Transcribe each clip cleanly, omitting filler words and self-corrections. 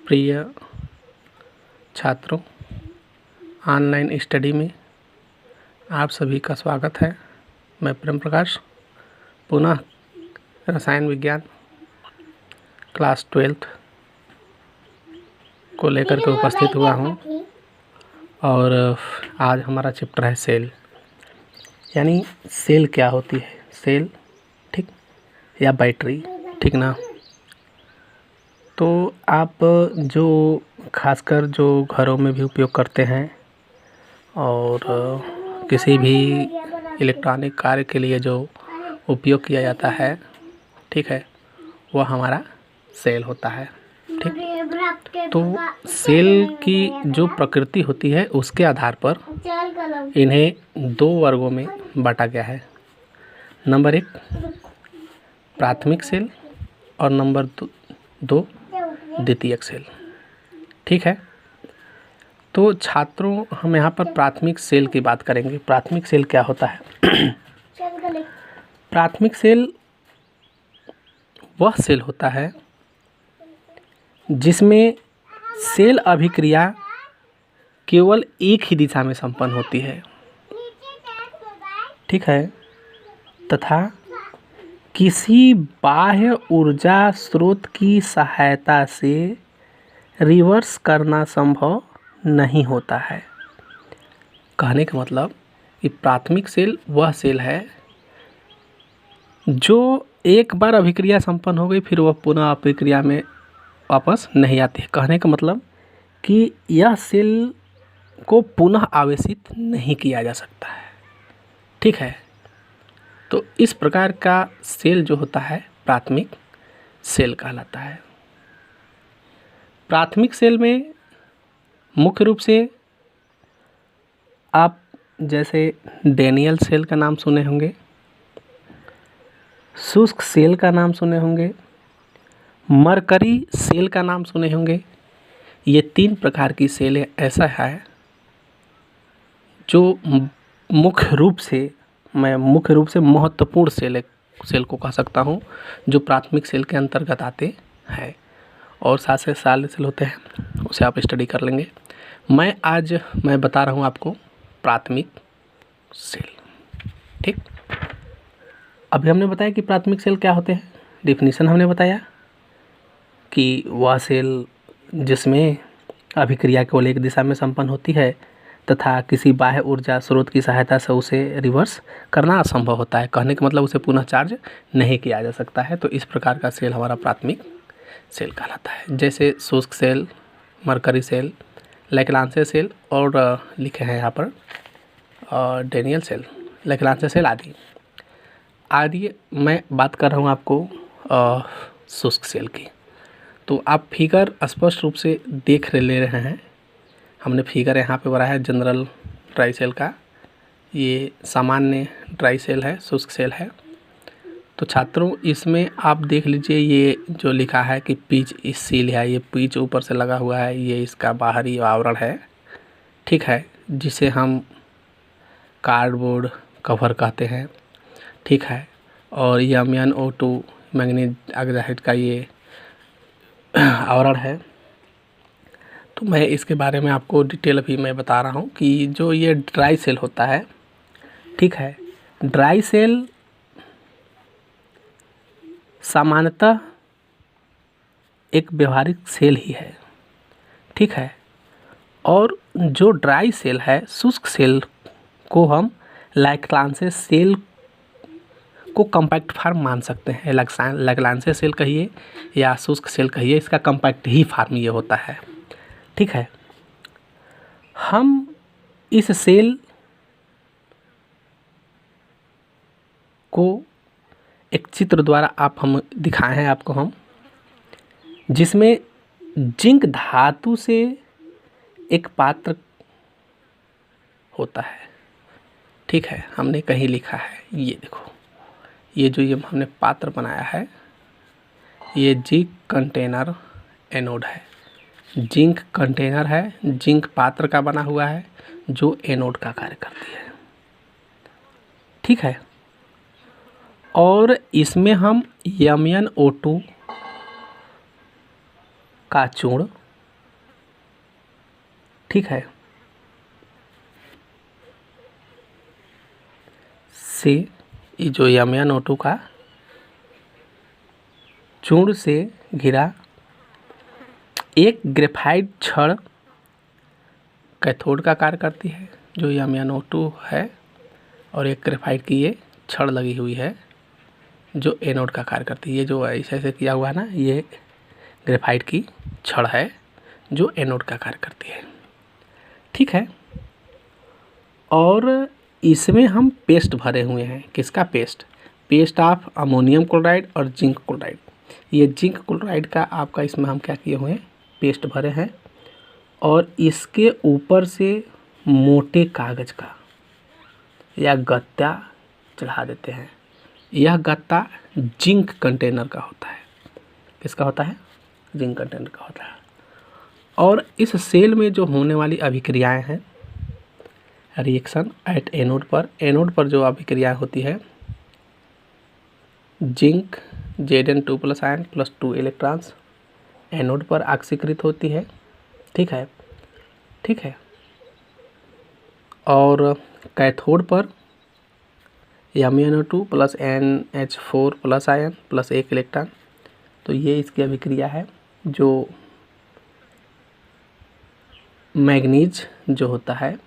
प्रिय छात्रों, online study में आप सभी का स्वागत है। मैं प्रेम प्रकाश पुनः रसायन विज्ञान क्लास 12th को लेकर के उपस्थित हुआ हूँ और आज हमारा चैप्टर है सेल। यानी सेल क्या होती है, सेल ठीक, या बैटरी, ठीक ना। तो आप जो खासकर जो घरों में भी उपयोग करते हैं और किसी भी इलेक्ट्रॉनिक कार्य के लिए जो उपयोग किया जाता है, ठीक है, वह हमारा सेल होता है। ठीक, तो सेल की जो प्रकृति होती है उसके आधार पर इन्हें दो वर्गों में बांटा गया है। नंबर 1 प्राथमिक सेल और नंबर 2 द्वितीयक सेल। ठीक है, तो छात्रों हम यहाँ पर प्राथमिक सेल की बात करेंगे। प्राथमिक सेल क्या होता है? प्राथमिक सेल वह सेल होता है जिसमें सेल अभिक्रिया केवल एक ही दिशा में संपन्न होती है, ठीक है, तथा किसी बाह्य ऊर्जा स्रोत की सहायता से रिवर्स करना संभव नहीं होता है। कहने का मतलब कि प्राथमिक सेल वह सेल है जो एक बार अभिक्रिया संपन्न हो गई फिर वह पुनः अभिक्रिया में वापस नहीं आती है। कहने का मतलब कि यह सेल को पुनः आवेशित नहीं किया जा सकता है, ठीक है। तो इस प्रकार का सेल जो होता है प्राथमिक सेल कहलाता है। प्राथमिक सेल में मुख्य रूप से आप जैसे डैनियल सेल का नाम सुने होंगे, शुष्क सेल का नाम सुने होंगे, मरकरी सेल का नाम सुने होंगे। ये 3 प्रकार की सेलें ऐसा है जो मुख्य रूप से महत्वपूर्ण सेल को कह सकता हूँ, जो प्राथमिक सेल के अंतर्गत आते हैं और साथ से सेल होते हैं, उसे आप स्टडी कर लेंगे। मैं बता रहा हूँ आपको प्राथमिक सेल। ठीक, अभी हमने बताया कि प्राथमिक सेल क्या होते हैं। डिफिनीशन हमने बताया कि वह सेल जिसमें अभिक्रिया केवल एक दिशा में संपन्न होती है तथा किसी बाह्य ऊर्जा स्रोत की सहायता से उसे रिवर्स करना असंभव होता है। कहने का मतलब उसे पुनः चार्ज नहीं किया जा सकता है। तो इस प्रकार का सेल हमारा प्राथमिक सेल कहलाता है। जैसे शुष्क cell, mercury cell, Leclanche cell और लिखे हैं यहाँ पर डैनियल सेल, लैग्रांज सेल आदि मैं बात कर रहा हूँ आपको शुष्क सेल की। तो आप फिगर स्पष्ट रूप से देख ले रहे हैं। हमने फिगर यहाँ पे बनाया है जनरल ड्राई सेल का। ये सामान्य ड्राई सेल है, शुष्क सेल है। तो छात्रों इसमें आप देख लीजिए, ये जो लिखा है कि पिच इस सील है, ये पिच ऊपर से लगा हुआ है, ये इसका बाहरी आवरण है, ठीक है, जिसे हम कार्डबोर्ड कवर कहते हैं, ठीक है। और ये MnO2 मैंगनीज ऑक्साइड का ये आवरण है। तो मैं इसके बारे में आपको डिटेल अभी मैं बता रहा हूँ कि जो ये ड्राई सेल होता है, ठीक है, ड्राई सेल सामान्यतः एक व्यवहारिक सेल ही है, ठीक है। और जो ड्राई सेल है, शुष्क सेल को हम लैग्रांज सेल को कॉम्पैक्ट फॉर्म मान सकते हैं। लैग्रांज सेल कहिए या शुष्क सेल कहिए, इसका कॉम्पैक्ट ही फॉर्म ये होता है, ठीक है। हम इस सेल को एक चित्र द्वारा हम दिखाए हैं आपको, हम जिसमें जिंक धातु से एक पात्र होता है, ठीक है। हमने कहीं लिखा है, ये देखो, ये जो ये हमने पात्र बनाया है, ये जिंक कंटेनर एनोड है। जिंक कंटेनर है, जिंक पात्र का बना हुआ है जो एनोड का कार्य करती है, ठीक है। और इसमें हम MnO2 का चूर्ण ठीक है, से ये जो MnO2 का चूर्ण से घिरा एक ग्रेफाइट छड़ कैथोड का कार्य करती है, जो MnO2 है, और एक ग्रेफाइट की ये छड़ लगी हुई है जो एनोड का कार्य करती है। ये जो ऐसे ऐसे किया हुआ है ना, ये ग्रेफाइट की छड़ है जो एनोड का कार्य करती है। ठीक है, और इसमें हम पेस्ट भरे हुए हैं। किसका paste? Paste of ammonium chloride और जिंक क्लोराइड। ये जिंक क्लोराइड का आपका इसमें हम क्या किए हुए हैं, पेस्ट भरे हैं, और इसके ऊपर से मोटे कागज का या गत्ता चढ़ा देते हैं। यह गत्ता जिंक कंटेनर का होता है। किसका होता है? जिंक कंटेनर का होता है। और इस सेल में जो होने वाली अभिक्रियाएं हैं, रिएक्शन एट एनोड पर जो अभिक्रिया होती है, zinc Zn2+ ion plus 2 electrons anode पर ऑक्सीकृत होती है। ठीक है, ठीक है। और कैथोड पर MnO2 plus NH4+ ion plus 1 electron. तो ये इसकी अभिक्रिया है जो मैग्नीज जो होता है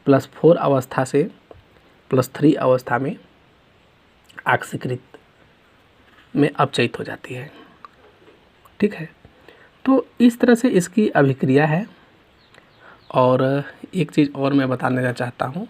+4 अवस्था से +3 अवस्था में ऑक्सीकृत में अपचयित हो जाती है। ठीक है, तो इस तरह से इसकी अभिक्रिया है। और एक चीज़ और मैं बता देना चाहता हूँ,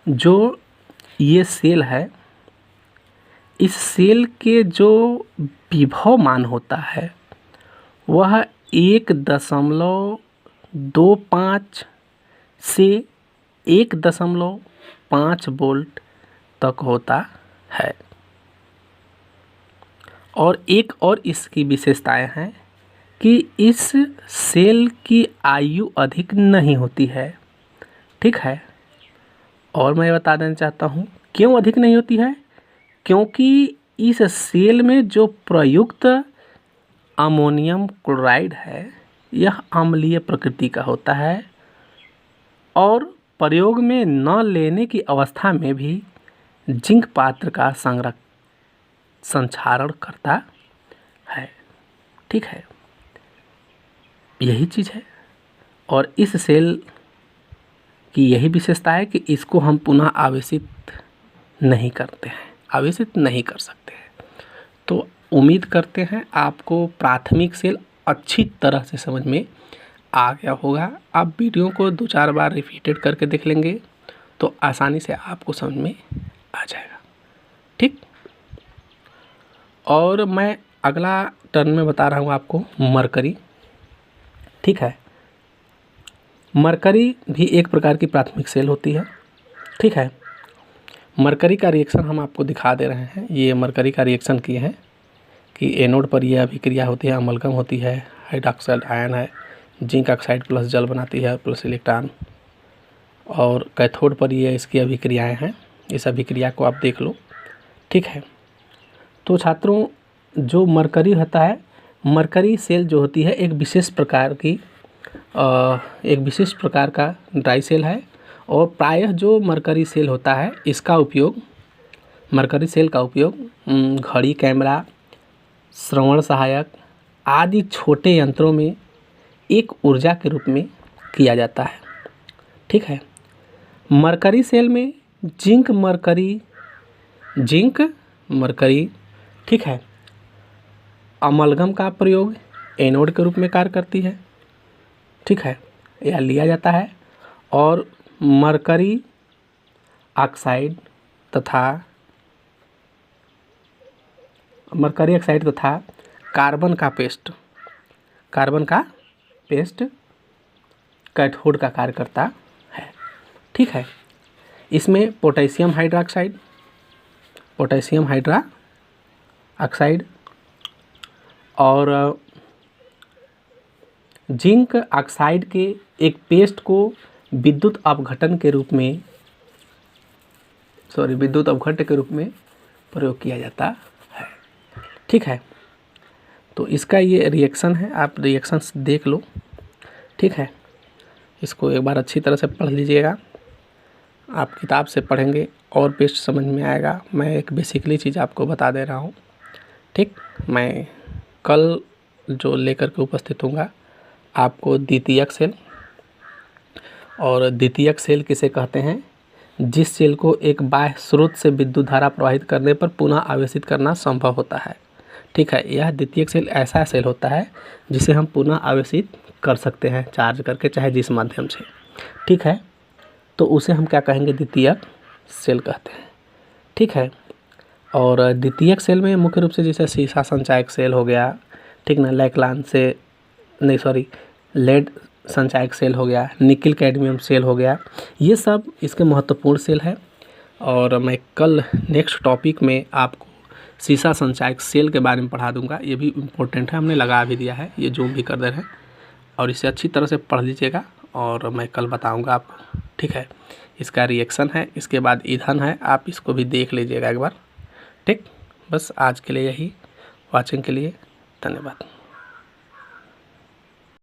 जो ये सेल है, इस सेल के जो विभव मान होता है वह 1.25 से 1.5 वोल्ट तक होता है। और एक और इसकी विशेषताएं हैं कि इस सेल की आयु अधिक नहीं होती है। ठीक है, और मैं बता देना चाहता हूँ क्यों अधिक नहीं होती है, क्योंकि इस सेल में जो प्रयुक्त अमोनियम क्लोराइड है यह अम्लीय प्रकृति का होता है और प्रयोग में न लेने की अवस्था में भी जिंक पात्र का संक्षारण करता है। ठीक है, यही चीज़ है। और इस सेल की यही विशेषता है कि इसको हम पुनः आवेशित नहीं करते हैं, आवेशित नहीं कर सकते हैं। तो उम्मीद करते हैं आपको प्राथमिक सेल अच्छी तरह से समझ में आ गया होगा। आप वीडियो को 2-4 बार रिपीटेड करके देख लेंगे तो आसानी से आपको समझ में आ जाएगा। ठीक, और मैं अगला टर्न में बता रहा हूँ आपको मरकरी। ठीक है, मरकरी भी एक प्रकार की प्राथमिक सेल होती है। ठीक है, मरकरी का रिएक्शन हम आपको दिखा दे रहे हैं। ये मरकरी का रिएक्शन किए हैं कि एनोड पर यह अभिक्रिया होती है, अमलगम होती है, हाइड्रॉक्साइड आयन है, जिंक ऑक्साइड प्लस जल बनाती है प्लस इलेक्ट्रॉन। और कैथोड पर ये इसकी अभिक्रियाएं हैं। इस अभिक्रिया को आप देख लो। ठीक है, तो छात्रों जो मरकरी होता है, मरकरी सेल जो होती है एक विशेष प्रकार का ड्राई सेल है। और प्रायः जो मरकरी सेल होता है इसका उपयोग, मरकरी सेल का उपयोग घड़ी, कैमरा, श्रवण सहायक आदि छोटे यंत्रों में एक ऊर्जा के रूप में किया जाता है। ठीक है, मरकरी सेल में जिंक मरकरी ठीक है, अमलगम का प्रयोग एनोड के रूप में कार्य करती है। ठीक है, यह लिया जाता है। और मरकरी ऑक्साइड तथा कार्बन का पेस्ट कैथोड का कार्य करता है। ठीक है, इसमें पोटेशियम हाइड्रोक्साइड और जिंक ऑक्साइड के एक पेस्ट को विद्युत अपघट्ट के रूप में प्रयोग किया जाता है। ठीक है, तो इसका ये रिएक्शन है, आप रिएक्शंस देख लो। ठीक है, इसको एक बार अच्छी तरह से पढ़ लीजिएगा। आप किताब से पढ़ेंगे और बेस्ट समझ में आएगा। मैं एक बेसिकली चीज़ आपको बता दे रहा हूँ, ठीक। मैं कल जो लेकर के उपस्थित होऊंगा आपको द्वितीयक सेल, और द्वितीयक सेल किसे कहते हैं, जिस सेल को एक बाह्य स्रोत से विद्युत धारा प्रवाहित करने पर पुनः आवेशित करना संभव होता है, ठीक है। यह द्वितीयक सेल ऐसा सेल होता है जिसे हम पुनः आवेशित कर सकते हैं चार्ज करके, चाहे जिस माध्यम से, ठीक है। तो उसे हम क्या कहेंगे, द्वितीयक सेल कहते हैं, ठीक है। और द्वितीयक सेल में मुख्य रूप से जैसे सीसा संचायक सेल हो गया, ठीक ना, लेड संचायक सेल हो गया, निकिल कैडमियम सेल हो गया, ये सब इसके महत्वपूर्ण सेल है। और मैं कल नेक्स्ट टॉपिक में आपको सीसा संचायक सेल के बारे में पढ़ा दूंगा। ये भी इम्पोर्टेंट है, हमने लगा भी दिया है, ये जूम भी कर दे रहे हैं। और इसे अच्छी तरह से पढ़ लीजिएगा और मैं कल बताऊंगा आपको, ठीक है। इसका रिएक्शन है, इसके बाद ईंधन है, आप इसको भी देख लीजिएगा एक बार, ठीक। बस आज के लिए यही, वाचिंग के लिए धन्यवाद।